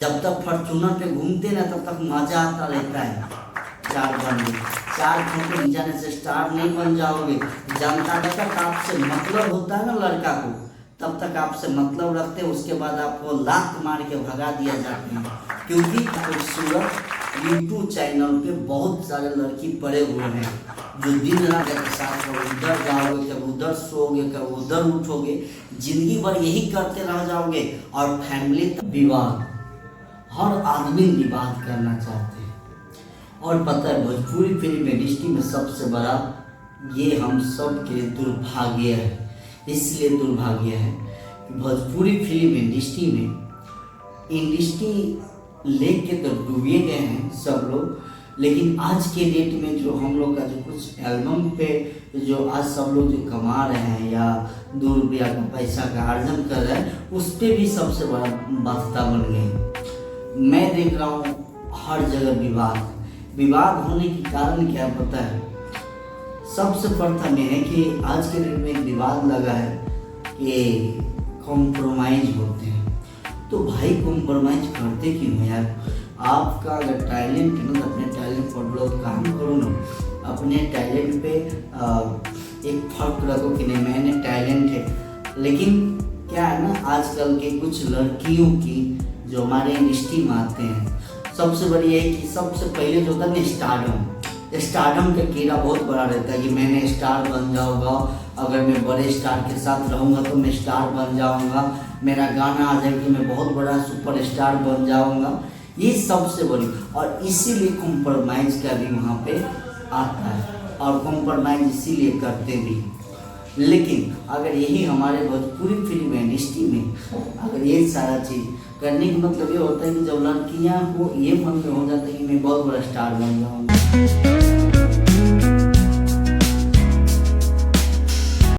जब तक फॉर्चूनर पे घूमते ना तब तक मजा आता रहता है। स्टार बनने, चार फोटो जाने से स्टार नहीं बन जाओगे। जनता जब तक आपसे मतलब होता है ना लड़का को, तब तक आपसे मतलब रखते हैं, उसके बाद आपको लात मार के भगा दिया जाता है। क्योंकि खूबसूरत यूट्यूब चैनल पे बहुत सारे लड़की पड़े हुए हैं जो दिन रात के साथ उधर जाओगे, कब उधर सोओगे, कब उधर उठोगे, जिंदगी भर यही करते रह जाओगे। और फैमिली विवाद, हर आदमी विवाद करना चाहते हैं। और पता है भोजपुरी फिल्म इंडस्ट्री में सबसे बड़ा ये हम सब के दुर्भाग्य है। इसलिए दुर्भाग्य है कि भोजपुरी फिल्म इंडस्ट्री लेके तो डूबे गए हैं सब लोग, लेकिन आज के डेट में जो हम लोग का जो कुछ एल्बम पे जो आज सब लोग जो कमा रहे हैं या 2 रुपया का पैसा का अर्जन कर रहे हैं, उस पर भी सबसे बड़ा बाध्यता बन गई। मैं देख रहा हूँ हर जगह विवाद होने के कारण क्या पता है। सबसे प्रथम यह है कि आज के डेट में एक विवाद लगा है कि कॉम्प्रोमाइज होते हैं। तो भाई कॉम्प्रोमाइज करते क्यों हैं यार? आपका अगर टैलेंट है ना तो अपने टैलेंट पर लोग काम करो ना। अपने टैलेंट पे एक फर्क रखो कि नहीं मैंने टैलेंट है। लेकिन क्या है ना, आजकल के कुछ लड़कियों की जो हमारे इंडस्ट्री में आते हैं, सबसे बड़ी है कि सबसे पहले जो होता है स्टारडम का कीड़ा बहुत बड़ा रहता है कि मैंने स्टार बन जाऊंगा, अगर मैं बड़े स्टार के साथ रहूँगा तो मैं स्टार बन जाऊंगा, मेरा गाना आ जाएगा कि मैं बहुत बड़ा सुपर स्टार बन जाऊंगा। ये सबसे बड़ी, और इसीलिए कॉम्प्रोमाइज़ का भी वहाँ पे आता है और कॉम्प्रोमाइज़ इसीलिए करते भी। लेकिन अगर यही हमारे भोजपुरी फिल्म इंडस्ट्री में अगर ये सारा चीज़ करने का मतलब ये होता है कि जब लड़कियाँ को ये मन में हो जाता है कि मैं बहुत बड़ा स्टार बन जाऊँगा।